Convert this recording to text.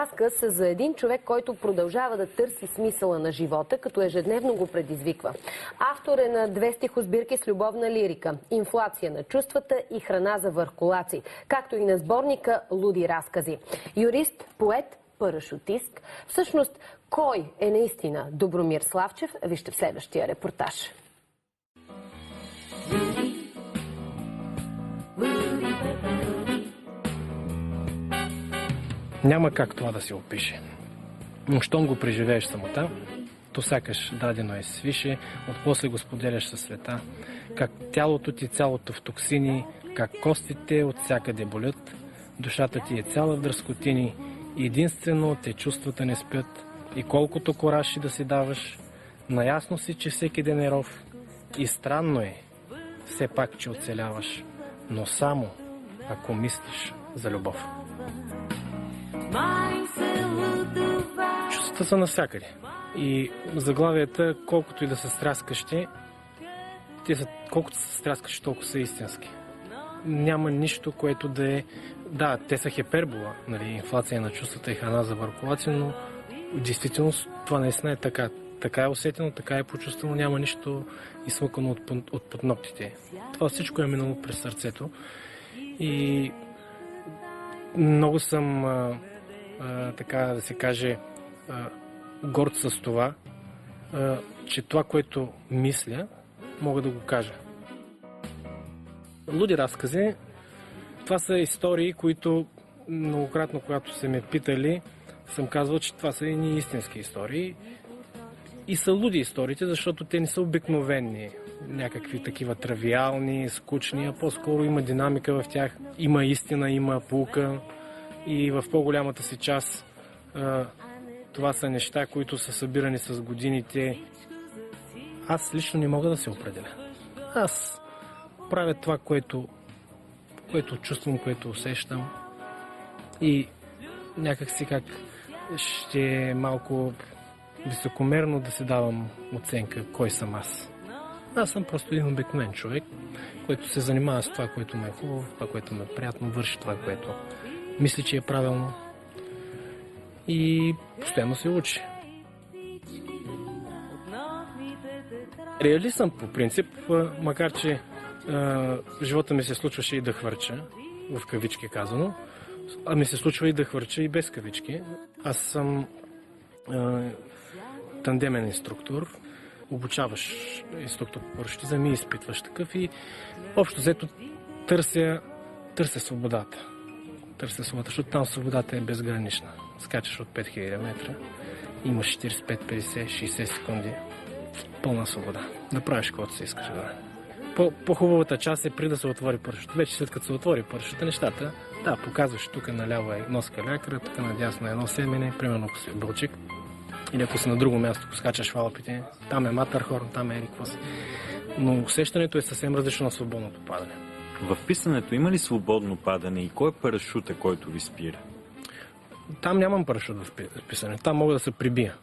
разказ за един човек, който продължава да търси смисъла на живота, като ежедневно го предизвиква. Автор е на 2 стихосбирки с любовна лирика, инфлация на чувствата и храна за върхолаци, както и на сборника Луди разкази. Юрист, поет, парашутист. Всъщност, кой е наистина Добромир Славчев? Вижте в следващия репортаж. Няма как това да се опише. Но щом го преживееш самота, то сякаш дадено е свише, отпосле го споделяш със света. Как тялото ти цялото в токсини, как костите от всякъде болят, душата ти е цяла в дръскотини и единствено те чувствата не спят. И колкото кораж да си даваш, наясно си, че всеки ден е ров. И странно е, все пак, че оцеляваш, но само ако мислиш за любов. Чувствата са навсякъде. И заглавията, колкото и да са стряскащи, колкото са стряскащи, толкова са истински. Няма нищо, което да е... Да, те са хипербола, нали, инфлация на чувствата и храна за върхолаци, но в действителност това наистина е така. Така е усетено, така е почувствано, няма нищо изсмъкано от под ногтите. Това всичко е минало през сърцето. И много съм, така да се каже, горд с това, че това, което мисля, мога да го кажа. Луди разкази, това са истории, които многократно, когато са ме питали, съм казвал, че това са едни истински истории. И са луди историите, защото те не са обикновени, някакви такива тривиални, скучни, а по-скоро има динамика в тях, има истина, има поука и в по-голямата си част това са неща, които са събирани с годините. Аз лично не мога да се определя. Аз правя това, което чувствам, което усещам и някак си как ще е малко високомерно да се давам оценка кой съм аз. Аз съм просто един обикновен човек, който се занимава с това, което ме е хубаво, това, което ме е приятно, върши това, което мисли, че е правилно и постоянно се учи. Реалист съм по принцип, макар че в живота ми се случваше и да хвърча, в кавички казано, а ми се случва и да хвърча и без кавички. Аз съм тандемен инструктор, обучаваш инструктор по парашутизъм и изпитваш такъв и общо взето търся свободата. Търся свободата, защото там свободата е безгранична. Скачаш от 5000 метра, имаш 45, 50, 60 секунди. Пълна свобода. Да правиш каквото си искаш. По-хубавата част е при да се отвори парашут. Вече след като се отвори парашута, нещата, да, показваш тук наляво е носка лякра, тук надясно е едно семене, примерно ако си бълчик. Или ако си на друго място, ако скачаш в Алпите, там е Матърхорн, там е какво си. Но усещането е съвсем различно на свободното падане. В писането има ли свободно падане и кой е парашута, който ви спира? Там нямам парашут в писането, там мога да се прибия.